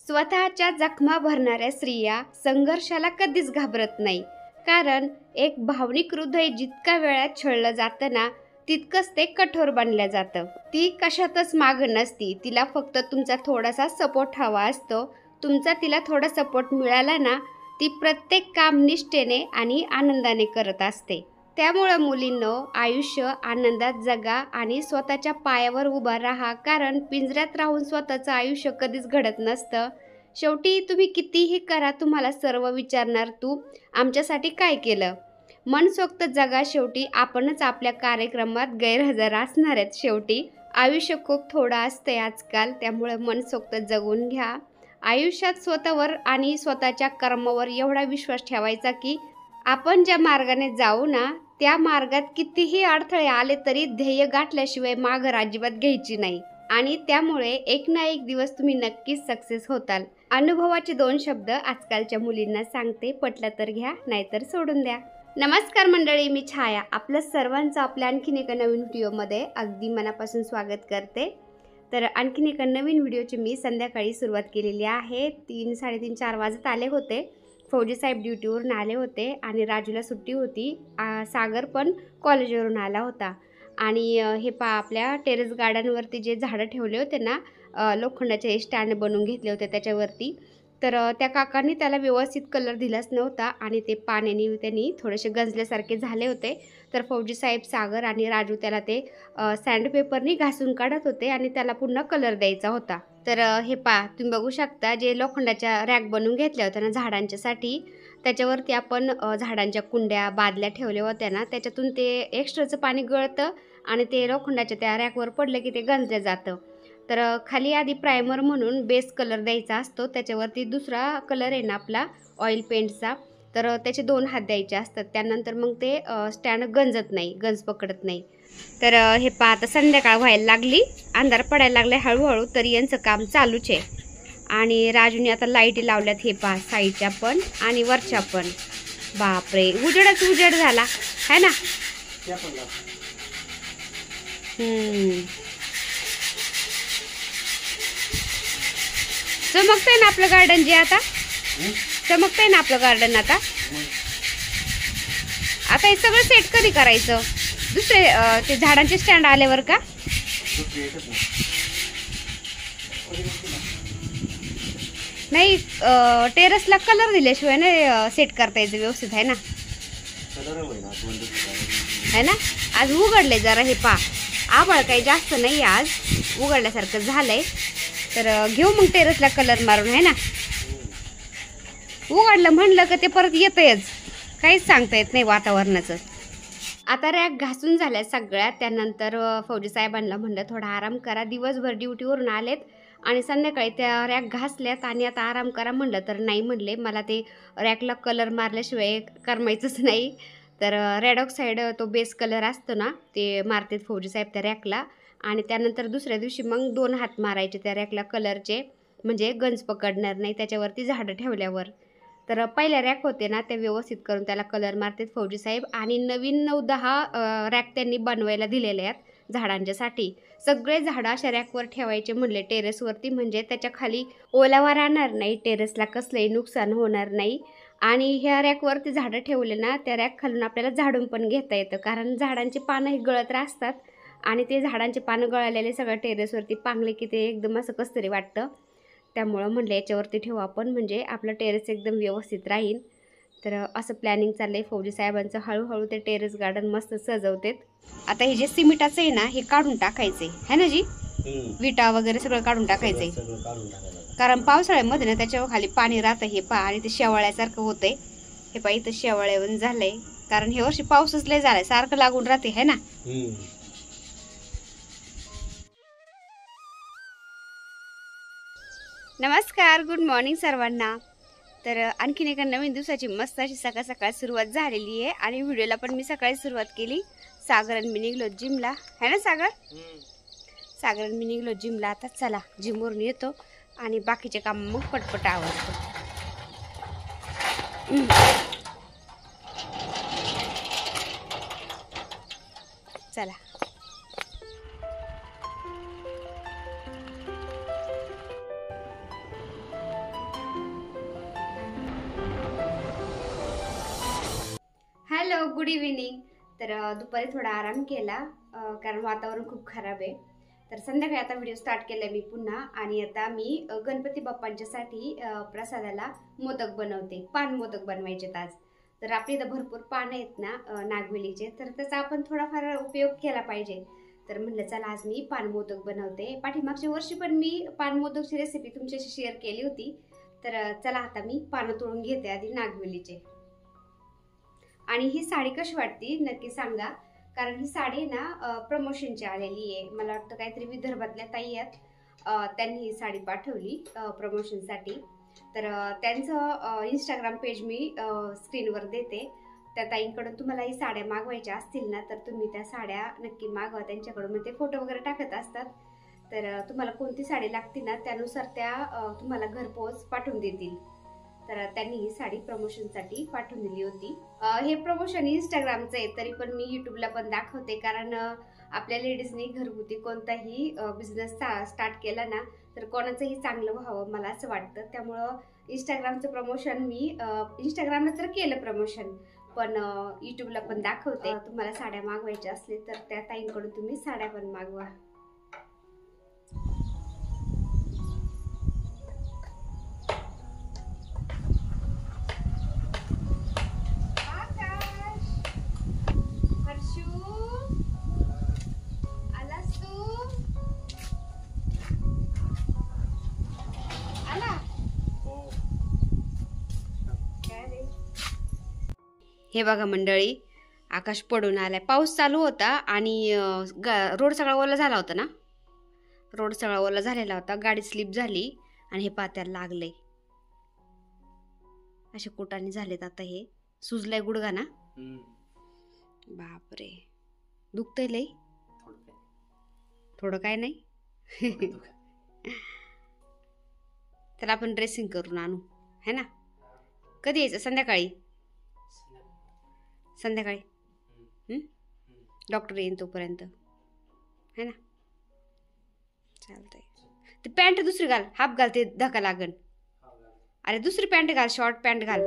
स्वतःच्या जखमा भरणाऱ्या स्त्रिया संघर्षाला कधीच घाबरत नाही, कारण एक भावनिक हृदय जितका वेळात छळलं जातं ना, तितकंच ते कठोर बनलं जातं. ती कशातच मागं नसती, तिला फक्त तुमचा थोडासा सपोर्ट हवा असतो. तुमचा तिला थोडा सपोर्ट मिळाला ना, ती प्रत्येक काम निष्ठेने आणि आनंदाने करत असते. त्यामुळं मुलींनो, आयुष्य आनंदात जगा आणि स्वतःच्या पायावर उभा राहा, कारण पिंजऱ्यात राहून स्वतःचं आयुष्य कधीच घडत नसतं. शेवटी तुम्ही कितीही करा, तुम्हाला सर्व विचारणार, तू आमच्यासाठी काय केलं. मनसोक्त जगा, शेवटी आपणच आपल्या कार्यक्रमात गैरहजर असणार आहेत. शेवटी आयुष्य खूप थोडं असते आजकाल, त्यामुळे मनसोक्त जगून घ्या. आयुष्यात स्वतःवर आणि स्वतःच्या कर्मावर एवढा विश्वास ठेवायचा की आपण ज्या मार्गाने जाऊ ना, त्या मार्गात कितीही अडथळे आले तरी ध्येय गाठल्याशिवाय माघार अजिबात घ्यायची नाही. आणि त्यामुळे एक ना एक दिवस तुम्ही नक्कीच सक्सेस होताल. अनुभवाचे 2 शब्द आजकालच्या मुलींना सांगते, पटलं तर घ्या, नाहीतर सोडून द्या. नमस्कार मंडळी, मी छाया. आपलं सर्वांचं आपल्या आणखीन एका नवीन व्हिडिओमध्ये अगदी मनापासून स्वागत करते. तर आणखीन एका नवीन व्हिडिओची मी संध्याकाळी सुरुवात केलेली आहे. 3-3:30 4 वाजत आले होते. फौजी साहेब ड्युटीवरून आले होते आणि राजूला सुट्टी होती. सागर पण कॉलेजवरून आला होता. आणि हे आपल्या टेरेस गार्डनवरती जे झाडं ठेवले होते ना, लोखंडाचे स्टँड बनवून घेतले होते त्याच्यावरती, तर त्या काकांनी त्याला व्यवस्थित कलर दिलाच नव्हता आणि ते पाण्याने त्यांनी थोडेसे गंजल्यासारखे झाले होते. तर फौजी साहेब, सागर आणि राजू त्याला ते सँडपेपरनी घासून काढत होते आणि त्याला पुन्हा कलर द्यायचा होता. तर हे तुम्ही बघू शकता, जे लोखंडाच्या रॅक बनवून घेतल्या होत्या ना झाडांच्यासाठी, त्याच्यावरती आपण झाडांच्या कुंड्या, बादल्या ठेवल्या होत्या ना, त्याच्यातून ते एक्स्ट्राचं पाणी गळतं आणि ते लोखंडाच्या त्या रॅकवर पडलं की ते गंजलं जातं. तर खाली आधी प्रायमर म्हणून बेस कलर द्यायचा असतो, त्याच्यावरती दुसरा कलर आहे ना आपला ऑइल पेंटचा, तर त्याचे 2 हात द्यायचे असतात. त्यानंतर मग ते स्टँड गंजत नाही, गंज पकडत नाही. तर हे आता संध्याकाळ व्हायला लागली, अंधार पडायला लागला हळूहळू, तरी यांचं काम चालूच आहे. आणि राजूने आता लाईटी लावल्यात, हे साईडच्या पण आणि वरच्या पण. बापरे, उजेडच उजेड झाला है ना. चमकतंय ना आपलं गार्डन, जे आता चमकतंय ना आपलं गार्डन. आता हे सगळं सेट कधी करायचं, दुसरे ते झाडांचे स्टँड आल्यावर का. नाही, टेरेसला कलर दिल्याशिवाय नाही सेट करता यायचं व्यवस्थित, आहे ना. है ना, आज उघडले जरा, हे आभाळ काही जास्त नाही, आज उघडल्यासारखं झालंय. तर घेऊ मग टेरेसला कलर मारून, आहे ना. उघडलं म्हणलं का ते परत येतंयच, काहीच सांगता येत नाही वातावरणाचं. आता रॅक घासून झाल्या सगळ्या. त्यानंतर फौजी साहेबांना म्हणलं थोडा आराम करा, दिवसभर ड्युटीवरून आलेत आणि संध्याकाळी त्या रॅक घासल्यात आणि आता आराम करा म्हणलं, तर नाही म्हणले, मला ते रॅकला कलर मारल्याशिवाय करमायचंच नाही. तर रेड ऑक्साईड तो बेस कलर असतो ना, ते मारतात फौजी साहेब त्या रॅकला. आणि त्यानंतर दुसऱ्या दिवशी मग 2 हात मारायचे त्या रॅकला कलरचे, म्हणजे गंज पकडणार नाही त्याच्यावरती झाडं ठेवल्यावर. तर पहिल्या रॅक होते ना, ते व्यवस्थित करून त्याला कलर मारतात फौजी साहेब. आणि नवीन 9-10 रॅक त्यांनी बनवायला दिलेले आहेत झाडांच्यासाठी. सगळे झाडं अशा रॅकवर ठेवायचे म्हणले टेरेसवरती, म्हणजे त्याच्या खाली ओलावा राहणार नाही, टेरेसला कसलंही नुकसान होणार नाही. आणि ह्या रॅकवरती झाडं ठेवले ना, त्या रॅक खालून आपल्याला झाडून पण घेता येतं, कारण झाडांची पानं ही गळत असतात आणि ते झाडांचे पानं गळालेले सगळं टेरेसवरती पांगले की ते एकदम असं कसं तरी वाटतं. त्यामुळं म्हणलं याच्यावरती ठेवू आपण, म्हणजे आपलं टेरेस एकदम व्यवस्थित राहील. तर असं प्लॅनिंग चाललंय फौजी साहेबांचं. हळूहळू ते टेरेस गार्डन मस्त सजवतात. आता हे जे सिमेंटाचं आहे ना, हे काढून टाकायचंय, है ना जी, विटा वगैरे सगळं काढून टाकायचंय, कारण पावसाळ्यामध्ये ना त्याच्यावर खाली पाणी राहतं. हे आणि ते शेवाळ्यासारखं होतंय. हे इथं शेवाळ्यावरून झालंय, कारण हे वर्षी पाऊसच लय झालाय, सारखं लागून राहते, है ना. नमस्कार, गुड मॉर्निंग सर्वांना. तर आणखीन एका नवीन दिवसाची मस्त अशी सकाळ सकाळ सुरुवात झालेली आहे आणि व्हिडिओला पण मी सकाळी सुरुवात केली. सागर आणि मी निघलो जिमला, है ना सागर. सागर आणि मी निघलो जिमला. आता चला जिमवरून येतो आणि बाकीचे काम मग पटपट आवडतो. चला. Hello, good evening. तर दुपारी थोडा आराम केला कारण वातावरण खूप खराब आहे. तर संध्याकाळी आता व्हिडिओ स्टार्ट केला मी पुन्हा. आणि आता मी गणपती बाप्पांच्यासाठी प्रसादाला मोदक बनवते. पान मोदक बनवायचे आज. तर आपल्या इथं भरपूर पानं आहेत ना नागवेलीचे, तर त्याचा आपण थोडाफार उपयोग केला पाहिजे. तर म्हणलं चला आज मी पान मोदक बनवते. पाठीमागच्या वर्षी पण मी पान मोदकची रेसिपी तुमच्याशी शेअर केली होती. तर चला आता मी पानं तोडून घेते आधी नागवेलीचे. आणि ही साडी कशी वाटती नक्की सांगा, कारण ही साडी ना प्रमोशनची आलेली आहे. मला वाटतं काहीतरी विदर्भातल्या ताई आहेत, त्यांनी ही साडी पाठवली प्रमोशनसाठी. तर त्यांचं इंस्टाग्राम पेज मी स्क्रीनवर देते. त्या ताईंकडून तुम्हाला ही साड्या मागवायच्या असतील ना, तर तुम्ही त्या साड्या नक्की मागवा त्यांच्याकडून. मग ते फोटो वगैरे टाकत असतात. तर तुम्हाला कोणती साडी लागते ना त्यानुसार त्या तुम्हाला घरपोच पाठवून देतील. तर त्यांनी ही साडी प्रमोशनसाठी पाठवून दिली होती. हे प्रमोशन इंस्टाग्रामचं आहे, तरी पण मी युट्यूबला पण दाखवते. कारण आपल्या लेडीजनी घरगुती कोणताही बिझनेस स्टार्ट केला ना तर कोणाचंही चांगलं व्हावं मला असं वाटतं. त्यामुळं इंस्टाग्रामचं प्रमोशन मी इंस्टाग्रामला तर केलं प्रमोशन, पण युट्यूबला पण दाखवते. तुम्हाला साड्या मागवायच्या असले तर त्या ताईंकडून तुम्ही साड्या पण मागवा. हे बघा मंडळी, आकाश पडून आलाय. पाऊस चालू होता आणि रोड सगळा ओला झाला होता ना, रोड सगळा ओला झालेला होता. गाडी स्लिप झाली आणि हे पात्याला लागलंय. असे कुटाने झालेत. आता हे सुजलाय गुडघा ना. बापरे, दुखतंय लय. थोडं काय नाही. तर आपण ड्रेसिंग करून आणू है ना. कधी यायचं? संध्याकाळी. संध्याकाळी डॉक्टर येईन तोपर्यंत है ना. चालतंय. ती पॅन्ट दुसरी घाल, हाफ घाल, ते धक्का लागन. अरे दुसरी पॅन्ट घाल, शॉर्ट पॅन्ट घाल.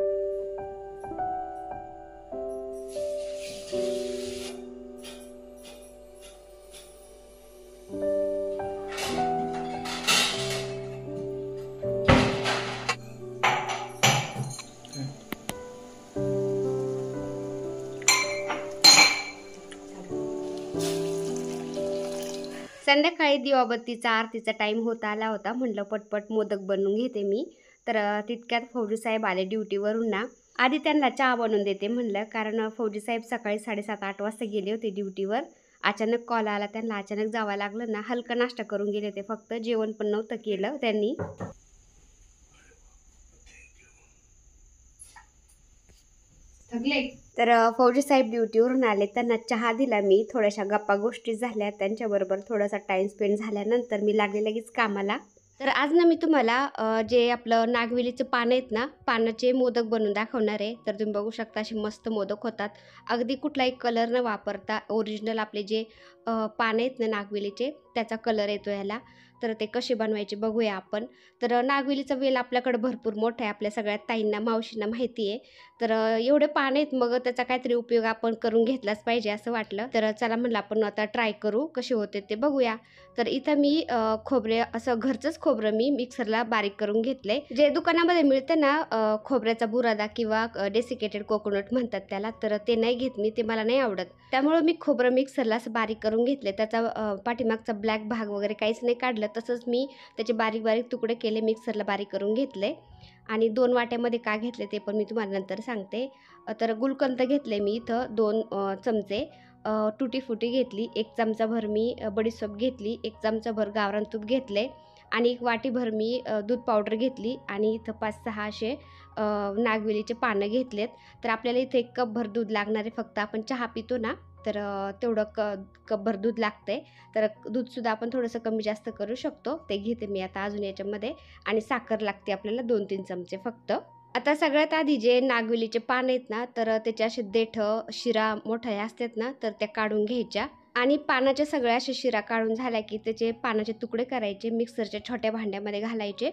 संध्याकाळी दिवाबत्तीचा आरतीचा टाईम होत आला होता. म्हटलं पटपट मोदक बनवून घेते मी. तर तितक्यात फौजी साहेब आले ड्युटीवरून ना. आधी त्यांना चहा बनवून देते म्हणलं, कारण फौजी साहेब सकाळी 7:30-8 वाजता गेले होते ड्युटीवर. अचानक कॉल आला त्यांना, अचानक जावं लागलं ना. हलका नाश्ता करून गेले होते, फक्त जेवण पण नव्हतं केलं त्यांनी. तर फौजी साहेब ड्युटीवरून आले, त्यांना चहा दिला मी. थोड्याशा गप्पा गोष्टी झाल्या त्यांच्याबरोबर, थोडासा टाइम स्पेंड झाल्यानंतर मी लागले लगेच कामाला. तर आज ना मी तुम्हाला जे आपलं नागवेलीचं पानं आहेत ना, पानाचे मोदक बनवून दाखवणार आहे. तर तुम्ही बघू शकता असे मस्त मोदक होतात. अगदी कुठलाही कलर न वापरता ओरिजिनल आपले जे पानं आहेत ना नागवेलीचे, त्याचा कलर येतो याला. तर ते कसे बनवायचे बघूया आपण. तर नागवेलीचा वेल आपल्याकडे भरपूर मोठा आहे, आपल्या सगळ्या ताईंना मावशींना माहिती आहे. तर एवढे पानं आहेत, मग त्याचा काहीतरी उपयोग आपण करून घेतलाच पाहिजे असं वाटलं. तर चला म्हणलं आपण आता ट्राय करू, कसे होते ते बघूया. तर इथं मी खोबरे, असं घरचंच खोबरं मी मिक्सरला बारीक करून घेतले. जे दुकानामध्ये मिळतं ना खोबऱ्याचा बुरादा किंवा डेसिकेटेड कोकोनट म्हणतात त्याला, तर ते नाही घेत मी, ते मला नाही आवडत. त्यामुळं मी खोबरं मिक्सरला असं बारीक करून घेतले. त्याचा पाठीमागचा ब्लॅक भाग वगैरे काहीच नाही काढलं, तसंच मी त्याचे बारीक बारीक तुकडे केले, मिक्सरला बारीक करून घेतले. आणि 2 वाट्यामध्ये का घेतले ते पण मी तुम्हाला नंतर सांगते. तर गुलकंद घेतले मी इथं 2 चमचे. टुटी फुटी घेतली 1 चमचाभर, मी बडीशेप घेतली 1 चमचाभर, गावरान तूप घेतले आणि 1 वाटीभर मी दूध पावडर घेतली. आणि इथं 5-6 असे नागवेलीचे पानं घेतलेत. तर आपल्याला इथे 1 कपभर दूध लागणार आहे. फक्त आपण चहा पितो ना, तर तेवढं कपभर दूध लागते. तर दूधसुद्धा आपण थोडंसं कमी जास्त करू शकतो. ते घेते मी आता अजून याच्यामध्ये. आणि साखर लागते आपल्याला 2-3 चमचे फक्त. आता सगळ्यात आधी जे नागवेलीचे पान आहेत ना, तर त्याचे असे देठं शिरा मोठ्या असतात ना, तर त्या काढून घ्यायच्या. आणि पानाच्या सगळ्या अशा शिरा काढून झाल्या की त्याचे पानाचे तुकडे करायचे, मिक्सरच्या छोट्या भांड्यामध्ये घालायचे.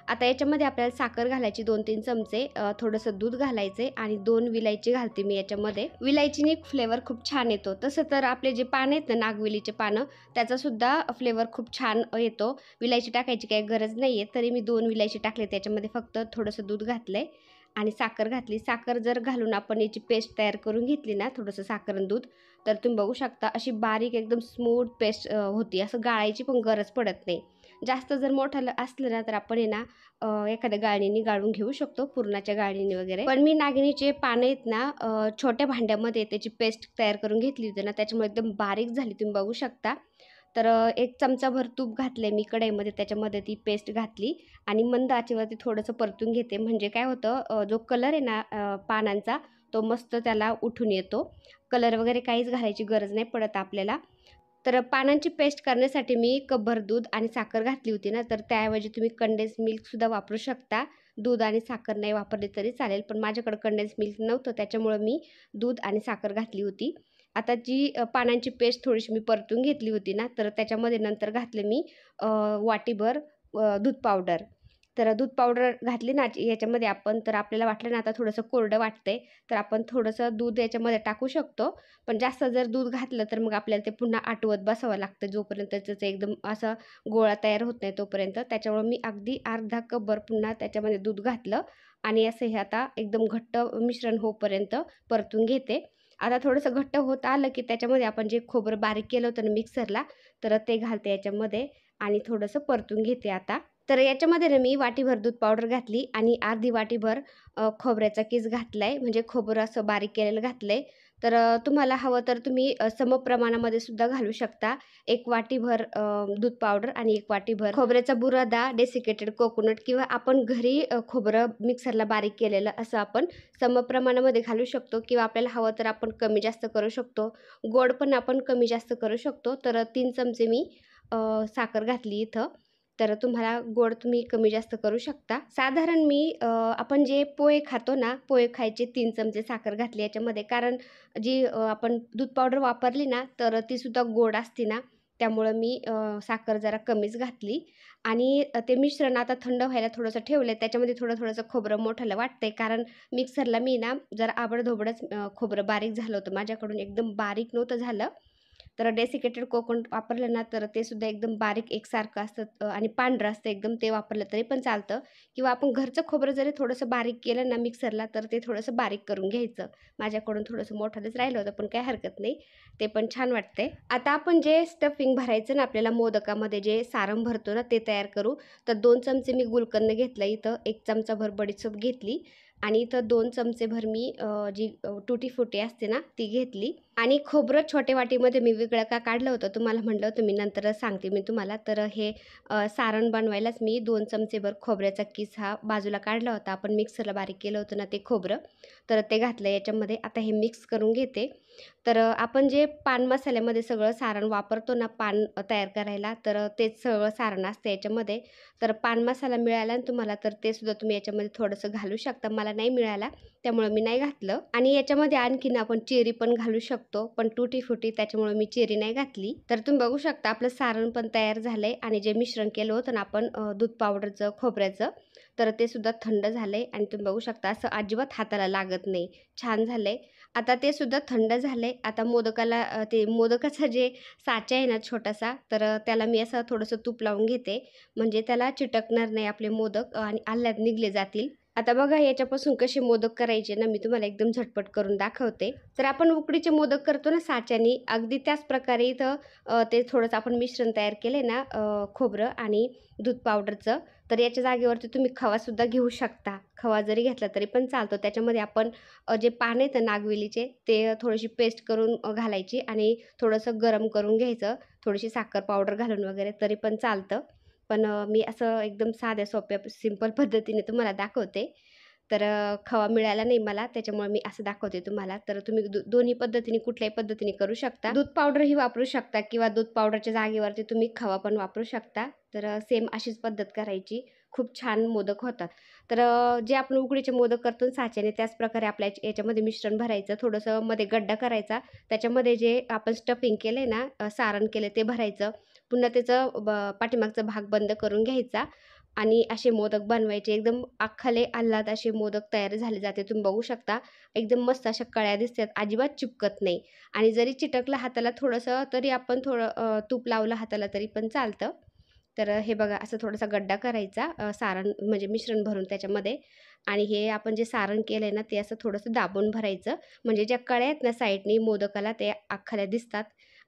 आता याच्यामध्ये आपल्याला साखर घालायची 2-3 चमचे, थोडंसं दूध घालायचे आणि 2 विलायची घालते मी याच्यामध्ये. विलायचीने फ्लेवर खूप छान येतो. तसं तर आपले जे पानं आहेत ना, नागवेलीचे पानं, त्याचासुद्धा फ्लेवर खूप छान येतो. विलायची टाकायची काही गरज नाही आहे. तरी मी 2 विलायची टाकले. त्याच्यामध्ये फक्त थोडंसं दूध घातलं आहे आणि साखर घातली. साखर जर घालून आपण याची पेस्ट तयार करून घेतली ना, थोडंसं साखर आणि दूध, तर तुम्ही बघू शकता अशी बारीक एकदम स्मूथ पेस्ट होती. असं गाळायची पण गरज पडत नाही. जास्त जर मोठं असलं ना, तर आपण आहे ना एखाद्या गाळणीने गाळून घेऊ शकतो, पुरणाच्या गाळणीने वगैरे. पण मी नागिनीचे पानं आहेत ना, छोट्या भांड्यामध्ये त्याची पेस्ट तयार करून घेतली होती ना, त्याच्यामुळे एकदम बारीक झाली, तुम्ही बघू शकता. तर 1 चमचाभर तूप घातले मी कढईमध्ये, त्याच्यामध्ये ती पेस्ट घातली आणि मंद आचेवरती थोडंसं परतून घेते. म्हणजे काय होतं, जो कलर आहे ना पानांचा, तो मस्त त्याला उठून येतो. कलर वगैरे काहीच घालायची गरज नाही पडत आपल्याला. तर पानांची पेस्ट करण्यासाठी मी कपभर दूध आणि साखर घातली होती ना, तर त्याऐवजी तुम्ही कंडेन्स मिल्कसुद्धा वापरू शकता. दूध आणि साखर नाही वापरली तरी चालेल, पण माझ्याकडे कंडेन्स मिल्क नव्हतं, त्याच्यामुळं मी दूध आणि साखर घातली होती. आता जी पानांची पेस्ट थोडीशी मी परतून घेतली होती ना, तर त्याच्यामध्ये नंतर घातले मी वाटीभर दूध पावडर. तर दूध पावडर घातली ना याच्यामध्ये आपण, तर आपल्याला वाटलं ना आता थोडंसं कोरडं वाटतंय, तर आपण थोडंसं दूध याच्यामध्ये टाकू शकतो. पण जास्त जर दूध घातलं तर मग आपल्याला ते पुन्हा आटवत बसावं लागतं, जोपर्यंत त्याचं एकदम असा गोळा तयार होत नाही तोपर्यंत. त्याच्यामुळे मी अगदी अर्धा कपभर पुन्हा त्याच्यामध्ये दूध घातलं आणि असं हे आता एकदम घट्ट मिश्रण होईपर्यंत परतून घेते. आता थोडंसं घट्ट होत आलं की त्याच्यामध्ये आपण जे खोबरं बारीक केलं होतं ना मिक्सरला, तर ते घालते याच्यामध्ये आणि थोडंसं परतून घेते आता. तर याच्यामध्ये ना मी वाटीभर दूध पावडर घातली आणि अर्धी वाटीभर खोबऱ्याचा कीस घातलाय, म्हणजे खोबरं असं बारीक केलेलं घातलंय. तर तुम्हाला हवं तर तुम्ही समप्रमाणामध्ये सुद्धा घालू शकता. 1 वाटीभर दूध पावडर आणि 1 वाटीभर खोबऱ्याचा बुरादा, डेसिकेटेड कोकोनट किंवा आपण घरी खोबरं मिक्सरला बारीक केलेलं असं आपण समप्रमाणामध्ये घालू शकतो किंवा आपल्याला हवं तर आपण कमी जास्त करू शकतो. गोड पण आपण कमी जास्त करू शकतो. तर 3 चमचे मी साखर घातली इथं. तर तुम्हाला गोड तुम्ही कमी जास्त करू शकता. साधारण मी आपण जे पोहे खातो ना, पोहे खायचे 3 चमचे साखर घातली याच्यामध्ये. कारण जी आपण दूध पावडर वापरली ना, तर ती सुद्धा गोड असते ना, त्यामुळं मी साखर जरा कमीच घातली आणि ते मिश्रण आता थंड व्हायला थोडंसं ठेवलं. त्याच्यामध्ये थोडंसं खोबरं मोठालं वाटतंय, कारण मिक्सरला मी ना जरा आबडधोबडच खोबरं बारीक झालं होतं माझ्याकडून, एकदम बारीक नव्हतं झालं. तर डेसिकेटेड कोकोनट वापरलं ना, तर ते सुद्धा एकदम बारीक एकसारखं असतं आणि पांढरं असतं एकदम, ते वापरलं तरी पण चालतं. किंवा आपण घरचं खोबरं जरी थोडंसं बारीक केलं ना मिक्सरला, तर ते थोडंसं बारीक करून घ्यायचं. माझ्याकडून थोडंसं मोठंच राहिलं होतं, पण काही हरकत नाही, ते पण छान वाटतंय. आता आपण जे स्टफिंग भरायचं ना आपल्याला मोदकामध्ये, जे सारण भरतो ना, ते तयार करू. तर 2 चमचे मी गुलकंद घेतलं इथं, 1 चमचाभर बडीशेप घेतली आणि इथं 2 चमचेभर मी जी टुटी फुटी असते ना, ती घेतली आणि खोबरं छोट्या वाटीमध्ये मी वेगळं का काढलं होतं, तुम्हाला म्हटलं होतं मी, नंतरच सांगते मी तुम्हाला. तर हे सारण बनवायलाच मी 2 चमचेभर खोबऱ्याचा किस हा बाजूला काढला होता. आपण मिक्सरला बारीक केलं होतं ना ते खोबरं, तर ते घातलं याच्यामध्ये. आता हे मिक्स करून घेते. तर आपण जे पान मसाल्यामध्ये सगळं सारण वापरतो ना पान तयार करायला, तर तेच सगळं सारण असतं याच्यामध्ये. तर पान मसाला मिळाला ना तुम्हाला, तर ते सुद्धा तुम्ही याच्यामध्ये थोडंसं घालू शकता. मला नाही मिळाला, त्यामुळे मी नाही घातलं. आणि याच्यामध्ये आणखीन आपण चेरी पण घालू शकतो, पण टुटी फुटी, त्याच्यामुळे मी चेरी नाही घातली. तर तुम्ही बघू शकता आपलं सारण पण तयार झालंय आणि जे मिश्रण केलं होतं ना आपण दूध पावडरचं, खोबऱ्याचं, तर ते सुद्धा थंड झालंय आणि तुम्ही बघू शकता असं अजिबात हाताला लागत नाही, छान झालंय. आता ते सुद्धा थंड झालंय. आता मोदकाला ते मोदकाचा जे साचा आहे ना छोटासा, तर त्याला मी असं थोडंसं तूप लावून घेते, म्हणजे त्याला चिटकणार नाही आपले मोदक आणि आल्ल्यात निघले जातील. आता बघा याच्यापासून कसे मोदक करायचे ना, मी तुम्हाला एकदम झटपट करून दाखवते. तर आपण उकडीचे मोदक करतो ना साच्यानी, अगदी त्याच प्रकारे इथं ते थोडंसं आपण मिश्रण तयार केले ना खोबरं आणि दूध पावडरचं, तर याच्या जागेवरती तुम्ही खवासुद्धा घेऊ शकता. खवा जरी घेतला तरी पण चालतो. त्याच्यामध्ये आपण जे पान आहेत नागवेलीचे, ते थोडीशी पेस्ट करून घालायची आणि थोडंसं गरम करून घ्यायचं, थोडीशी साखर पावडर घालून वगैरे, तरी पण चालतं. पण मी असं एकदम साध्या सोप्या सिंपल पद्धतीने तुम्हाला दाखवते. तर खवा मिळाला नाही मला, त्याच्यामुळे मी असं दाखवते तुम्हाला. तर तुम्ही दोन्ही पद्धतीने, कुठल्याही पद्धतीने करू शकता. दूध पावडरही वापरू शकता किंवा दूध पावडरच्या जागेवरती तुम्ही खवा पण वापरू शकता. तर सेम अशीच पद्धत करायची, खूप छान मोदक होतात. तर जे आपण उकडीचे मोदक करतो साच्याने, त्याच प्रकारे आपल्या याच्यामध्ये मिश्रण भरायचं, थोडंसं मध्ये गड्डा करायचा, त्याच्यामध्ये जे आपण स्टफिंग केलं ना सारण केलं ते भरायचं. पुन्हा त्याचं पाठीमागचा भाग बंद करून घ्यायचा आणि असे मोदक बनवायचे, एकदम आखाले आल्हाद असे मोदक तयार झाले जाते. तुम्ही बघू शकता एकदम मस्त अशा कळ्या दिसतात, अजिबात चिपकत नाही. आणि जरी चिटकलं हाताला थोडंसं तरी आपण थोडं तूप लावलं हाताला तरी पण चालतं. तर हे बघा असं थोडासा गड्डा करायचा, सारण म्हणजे मिश्रण भरून त्याच्यामध्ये. आणि हे आपण जे सारण केलं आहे ना ते असं थोडंसं दाबून भरायचं, म्हणजे ज्या कळ्या आहेत ना साईडनी मोदकाला ते आखाल्या दिसतात.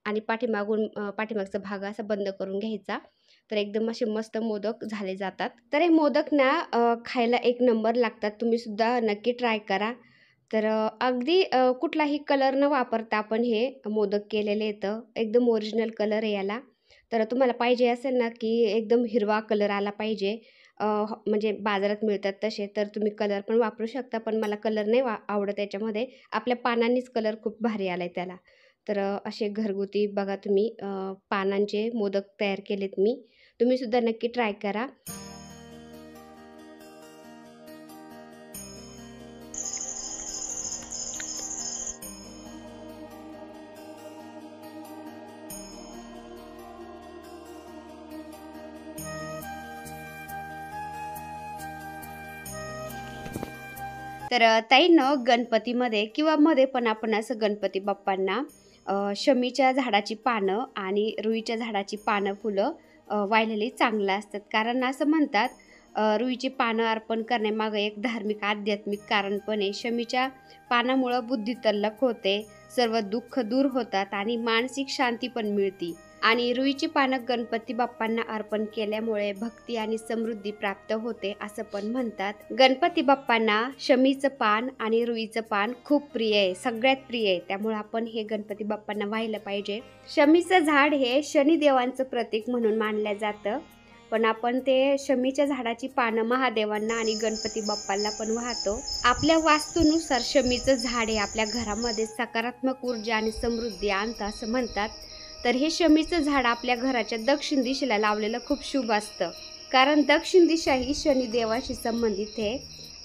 आणि पाठीमागचा भाग असा बंद करून घ्यायचा. तर एकदम असे मस्त मोदक झाले जातात. तर हे मोदक ना खायला एक नंबर लागतात. तुम्ही सुद्धा नक्की ट्राय करा. तर अगदी कुठलाही कलर न वापरता आपण हे मोदक केलेले येतं. एकदम ओरिजिनल कलर आहे याला. तर तुम्हाला पाहिजे असेल ना की एकदम हिरवा कलर आला पाहिजे, म्हणजे बाजारात मिळतात तसे, तर तुम्ही कलर पण वापरू शकता. पण मला कलर नाही आवडत त्याच्यामध्ये. आपल्या पानांनीच कलर खूप भारी आलाय त्याला. तर असे घरगुती बघा तुम्ही पानांचे मोदक तयार केलेत मी. तुम्ही सुद्धा नक्की ट्राय करा. तर ताईंनो, गणपतीमध्ये किंवा मध्ये पण आपण असं गणपती बाप्पांना शमीच्या झाडाची पानं आणि रुईच्या झाडाची पानं, फुलं वाहिलेली चांगलं असतात. कारण असं म्हणतात रुईची पानं अर्पण करण्यामागं एक धार्मिक आध्यात्मिक कारण पण आहे. शमीच्या पानामुळं बुद्धी तल्लख होते, सर्व दुःख दूर होतात आणि मानसिक शांती पण मिळते. आणि रुईची पानं गणपती बाप्पांना अर्पण केल्यामुळे भक्ती आणि समृद्धी प्राप्त होते असं पण म्हणतात. गणपती बाप्पांना शमीचं पान आणि रुईचं पान खूप प्रिय आहे, सगळ्यात प्रिय आहे. त्यामुळे आपण हे गणपती बाप्पांना वाहिलं पाहिजे. शमीचं झाड हे शनिदेवांचं प्रतीक म्हणून मानलं जातं. पण आपण ते शमीच्या झाडाची पानं महादेवांना आणि गणपती बाप्पांना पण वाहतो. आपल्या वास्तूनुसार शमीचं झाड हे आपल्या घरामध्ये सकारात्मक ऊर्जा आणि समृद्धी आणतं असं म्हणतात. तर हे शमीचं झाड आपल्या घराच्या दक्षिण दिशेला लावलेलं खूप शुभ असतं. कारण दक्षिण दिशा ही शनिदेवाशी संबंधित आहे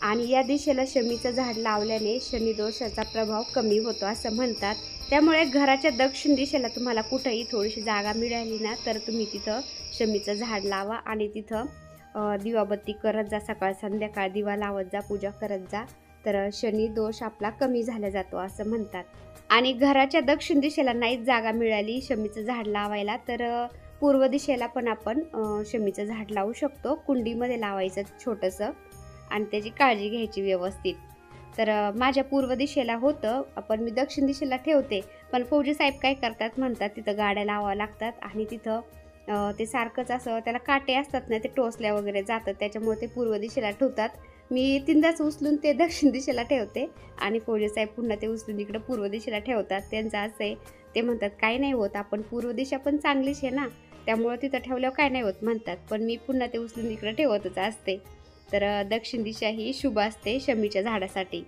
आणि या दिशेला शमीचं झाड लावल्याने शनिदोषाचा प्रभाव कमी होतो असं म्हणतात. त्यामुळे घराच्या दक्षिण दिशेला तुम्हाला कुठंही थोडीशी जागा मिळाली ना तर तुम्ही तिथं शमीचं झाड लावा आणि तिथं दिवाबत्ती करत जा, सकाळ संध्याकाळ दिवा लावत जा, पूजा करत जा. तर शनी दोष आपला कमी झाला जातो असं म्हणतात. आणि घराच्या दक्षिण दिशेला नाहीच जागा मिळाली शमीचं झाड लावायला तर पूर्व दिशेला पण आपण शमीचं झाड लावू शकतो. कुंडीमध्ये लावायचं छोटंसं आणि त्याची काळजी घ्यायची व्यवस्थित. तर माझ्या पूर्व दिशेला होतं, पण मी दक्षिण दिशेला ठेवते. पण फौजी साहेब काय करतात म्हणतात तिथं गाड्या लावाव्या लागतात आणि तिथं ते सारखंच असं त्याला काटे असतात ना, ते टोचल्या वगैरे जातात, त्याच्यामुळे ते पूर्व दिशेला ठेवतात. मी तीनदाच उचलून ते दक्षिण दिशेला ठेवते आणि फौजी साहेब पुन्हा ते उचलून इकडं पूर्व दिशेला ठेवतात. त्यांचं असं आहे, ते म्हणतात काय नाही होत, आपण पूर्व दिशा पण चांगलीच आहे ना, त्यामुळं तिथं ठेवल्यावर काय नाही होत म्हणतात. पण मी पुन्हा ते उचलून इकडं ठेवतच असते. तर दक्षिण दिशा ही शुभ असते शमीच्या झाडासाठी.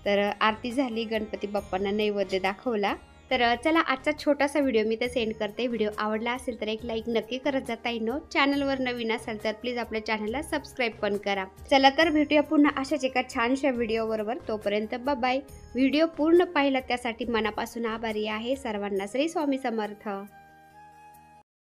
तर आरती झाली, गणपती बाप्पांना नैवेद्य दाखवला. तर चला आजचा छोटासा व्हिडिओ मी तर सेंड करते. व्हिडिओ आवडला असेल तर एक लाईक नक्की करत जा ताईंनो. चॅनलवर नवीन असाल तर प्लीज आपल्या चॅनलला सबस्क्राईब पण करा. चला तर भेटूया पुन्हा अशाच एका छानशा व्हिडिओबरोबर. तोपर्यंत बाय. व्हिडिओ पूर्ण पाहिला त्यासाठी मनापासून आभारी आहे. सर्वांना श्री स्वामी समर्थ.